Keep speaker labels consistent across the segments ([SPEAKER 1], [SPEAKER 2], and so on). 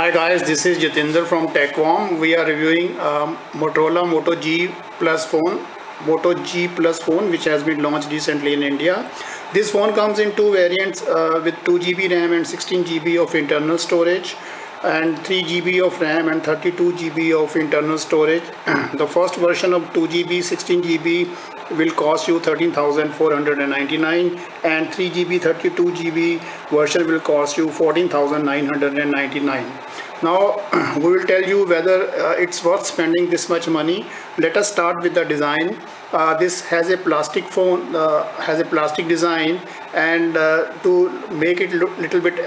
[SPEAKER 1] Hi guys, this is Jatinder from TechWarm. We are reviewing Motorola Moto G Plus phone, Moto G Plus phone, which has been launched recently in India. This phone comes in two variants with 2 GB RAM and 16 GB of internal storage, and 3 GB of RAM and 32 GB of internal storage. The first version of 2 GB 16 GB will cost you 13,499, and 3 GB 32 GB version will cost you 14,999. Now we will tell you whether it's worth spending this much money. Let us start with the design. This has a plastic phone, has a plastic design, and to make it look little bit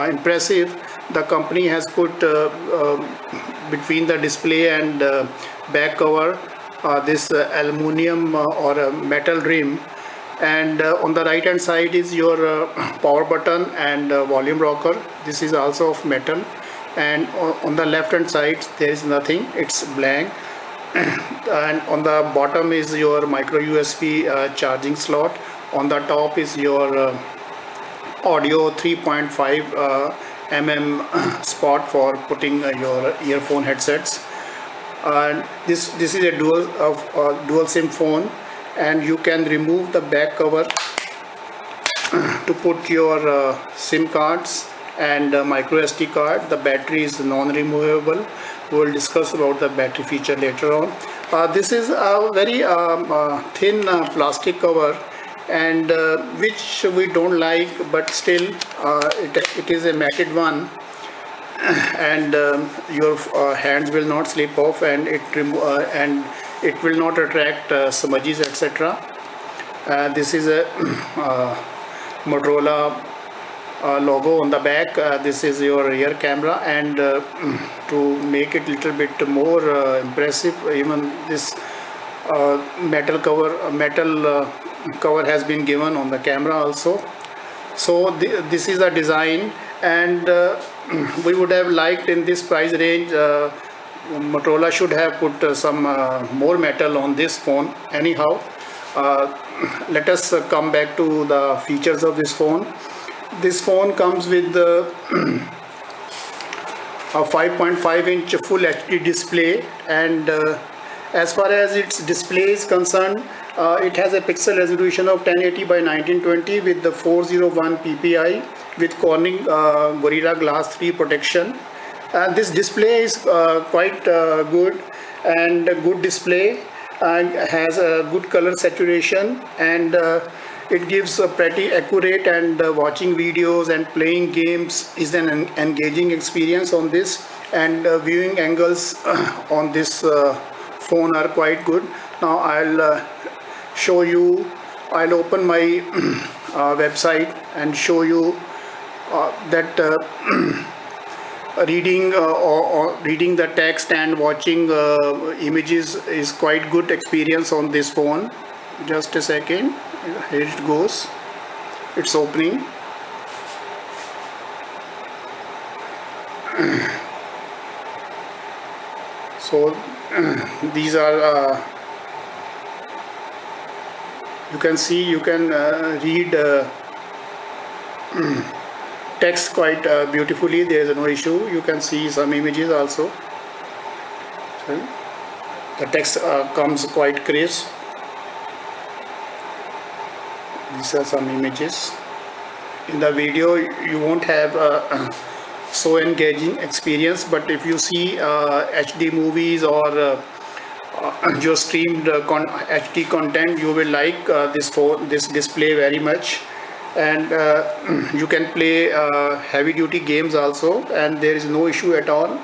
[SPEAKER 1] impressive, the company has put between the display and back cover this aluminum or a metal rim, and on the right hand side is your power button and volume rocker. This is also of metal, and on the left hand side there is nothing, it's blank. And on the bottom is your micro USB charging slot. On the top is your audio 3.5 mm spot for putting your earphone headsets. And this is a dual SIM phone, and you can remove the back cover to put your SIM cards and micro SD card. The battery is non-removable. We will discuss about the battery feature later on. This is a very thin plastic cover, and which we don't like, but still it is a matted one, and your hands will not slip off, and it will not attract smudges, etc. This is a Motorola logo on the back. This is your rear camera, and to make it little bit more impressive, even this metal cover has been given on the camera also. So this is the design, and we would have liked in this price range, Motorola should have put some more metal on this phone. Anyhow, let us come back to the features of this phone. This phone comes with a 5.5-inch full HD display, and as far as its display is concerned, it has a pixel resolution of 1080 by 1920 with the 401 ppi with Corning Gorilla Glass 3 protection. This display is quite good, and a good display, and has a good color saturation, and it gives a pretty accurate, and watching videos and playing games is an engaging experience on this, and viewing angles on this phone are quite good. Now I'll show you, I'll open my website and show you that reading the text and watching images is quite good experience on this phone. Just a second, here it goes, it's opening. So these are you can see, you can read text quite beautifully. There is no issue. You can see some images also. The text comes quite crisp. These are some images. In the video you won't have so engaging experience, but if you see HD movies or your streamed HD content, you will like this display very much. And you can play heavy duty games also, and there is no issue at all,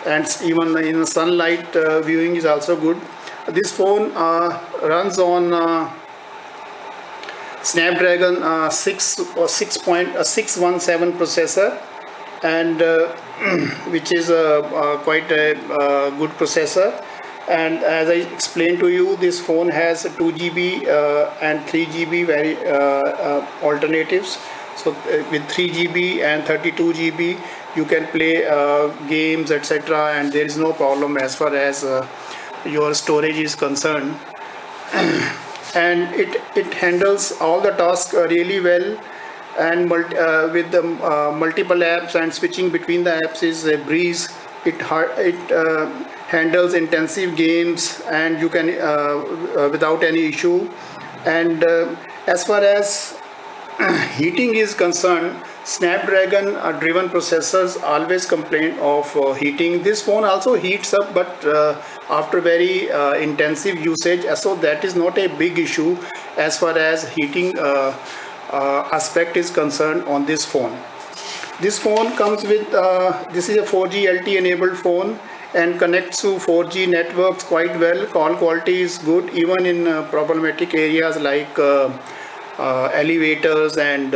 [SPEAKER 1] and even in sunlight viewing is also good. This phone runs on Snapdragon 617 processor, and which is quite a good processor. And as I explained to you, this phone has 2 GB and 3 GB alternatives. So with 3 GB and 32 GB you can play games, etc., and there is no problem as far as your storage is concerned. And it handles all the tasks really well, and with the multiple apps and switching between the apps is a breeze. It handles intensive games, and you can without any issue. And as far as heating is concerned, Snapdragon driven processors always complain of heating. This phone also heats up, but after very intensive usage, so that is not a big issue as far as heating aspect is concerned on this phone. This phone comes with this is a 4G LTE enabled phone and connects to 4G networks quite well. Call quality is good even in problematic areas like elevators and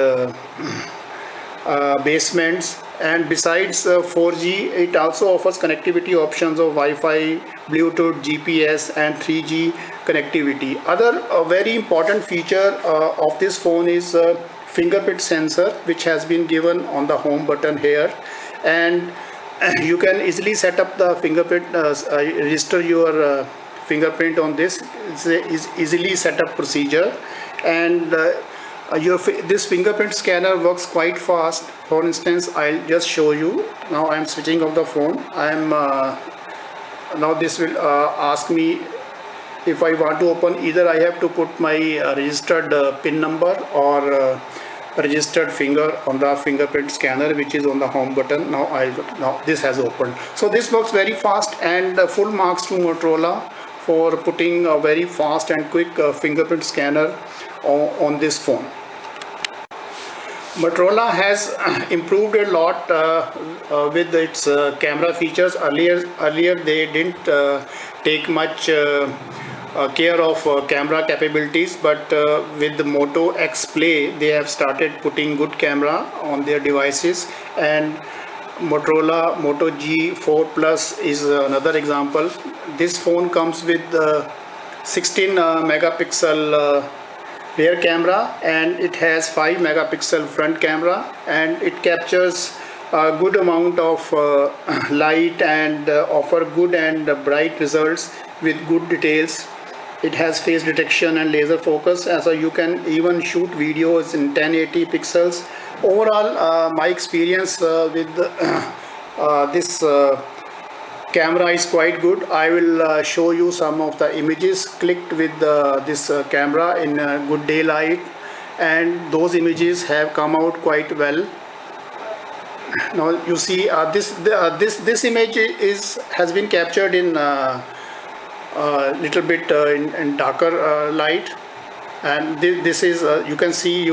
[SPEAKER 1] basements. And besides 4G, it also offers connectivity options of Wi-Fi, Bluetooth, GPS and 3G connectivity. Other very important feature of this phone is fingerprint sensor, which has been given on the home button here, and you can easily set up the fingerprint, register your fingerprint on this. It's a easily set up procedure, and this fingerprint scanner works quite fast. For instance, I'll just show you. Now I'm switching off the phone. Now this will ask me if I want to open. Either I have to put my registered PIN number or registered finger on the fingerprint scanner, which is on the home button. Now this has opened. So this works very fast, and full marks to Motorola for putting a very fast and quick fingerprint scanner on this phone. Motorola has improved a lot with its camera features. Earlier they didn't take much care of camera capabilities, but with the Moto X Play they have started putting good camera on their devices, and Motorola Moto G4 Plus is another example. This phone comes with 16 megapixel rear camera, and it has 5 megapixel front camera, and it captures a good amount of light and offer good and bright results with good details. It has face detection and laser focus, so you can even shoot videos in 1080 pixels. Overall, my experience with this camera is quite good. I will show you some of the images clicked with this camera in good daylight, and those images have come out quite well. Now you see this image has been captured in little bit in darker light, and this is you can see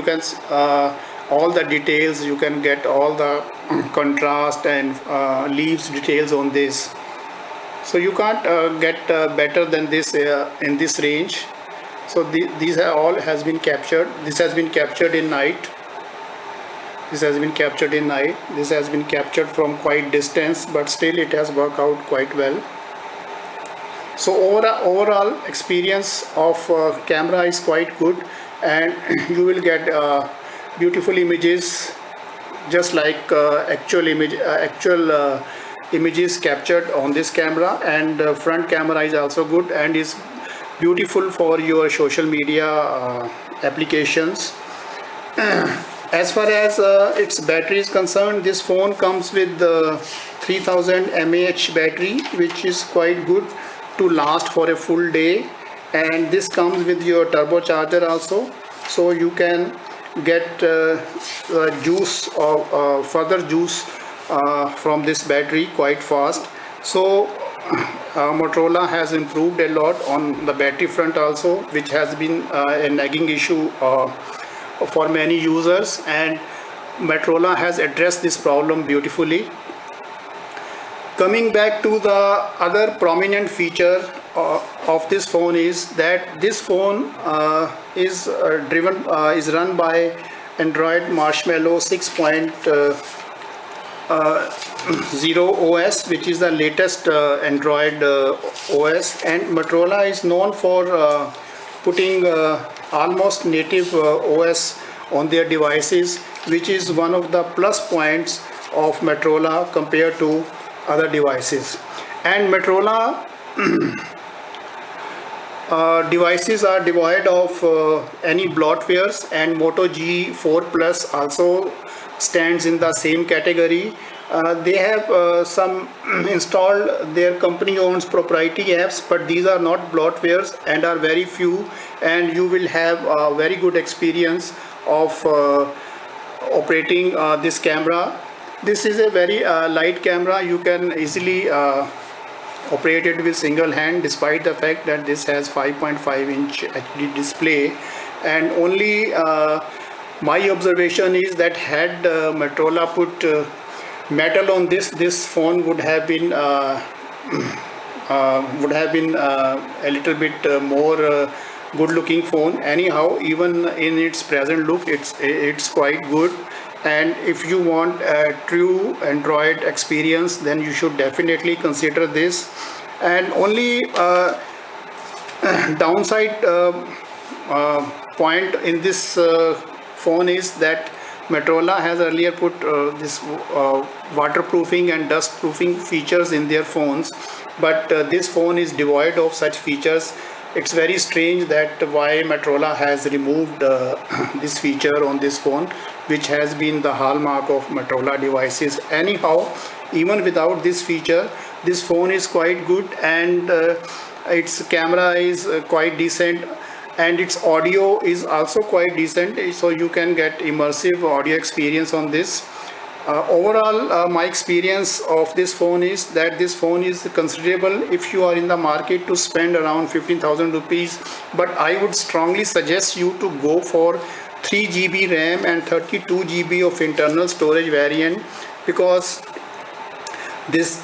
[SPEAKER 1] all the details. You can get all the contrast and leaves details on this. So you can't get better than this in this range. So these are all has been captured. This has been captured in night. This has been captured in night. This has been captured from quite distance, but still it has worked out quite well. So overall experience of camera is quite good, and you will get beautiful images just like actual images captured on this camera. And front camera is also good and is beautiful for your social media applications. As far as its battery is concerned, this phone comes with 3000 mAh battery, which is quite good to last for a full day, and this comes with your turbocharger also, so you can get juice or further juice from this battery quite fast. So Motorola has improved a lot on the battery front also, which has been a nagging issue for many users, and Motorola has addressed this problem beautifully. Coming back to the other prominent feature of this phone is that this phone is run by Android Marshmallow 6.0 OS, which is the latest Android OS, and Motorola is known for putting almost native OS on their devices, which is one of the plus points of Motorola compared to other devices. And Motorola devices are devoid of any bloatwares, and Moto G4 Plus also stands in the same category. They have some installed, their company owns proprietary apps, but these are not bloatwares and are very few, and you will have a very good experience of operating this camera. This is a very light camera. You can easily operate it with single hand, despite the fact that this has 5.5-inch HD display. And only my observation is that had Motorola put metal on this phone would have been a little bit more good looking phone. Anyhow, even in its present look, it's quite good. And if you want a true Android experience, then you should definitely consider this. And only downside point in this phone is that Motorola has earlier put this waterproofing and dust proofing features in their phones, but this phone is devoid of such features. It's very strange that why Motorola has removed this feature on this phone, which has been the hallmark of Motorola devices. Anyhow, even without this feature, this phone is quite good, and its camera is quite decent, and its audio is also quite decent, so you can get immersive audio experience on this. Overall, my experience of this phone is that this phone is considerable if you are in the market to spend around 15,000 rupees, but I would strongly suggest you to go for 3 GB RAM and 32 GB of internal storage variant, because this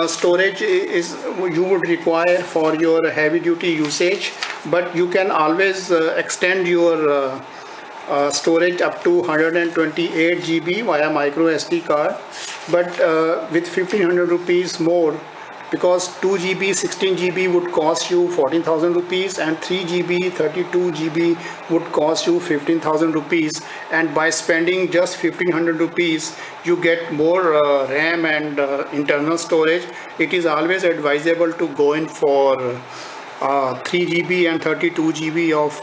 [SPEAKER 1] storage is you would require for your heavy duty usage, but you can always extend your storage up to 128 GB via micro SD card, but with 1500 rupees more, because 2 GB 16 GB would cost you 14,000 rupees and 3 GB 32 GB would cost you 15,000 rupees, and by spending just 1500 rupees you get more RAM and internal storage. It is always advisable to go in for 3 GB and 32 GB of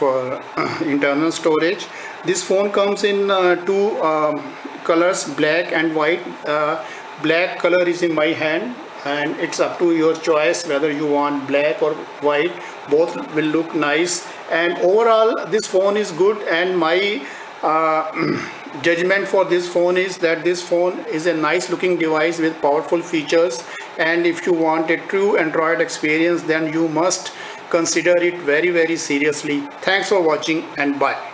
[SPEAKER 1] internal storage. This phone comes in two colors, black and white. Black color is in my hand, and it's up to your choice whether you want black or white. Both will look nice, and overall this phone is good, and my judgment for this phone is that this phone is a nice looking device with powerful features, and if you want a true Android experience, then you must consider it very seriously. Thanks for watching, and bye.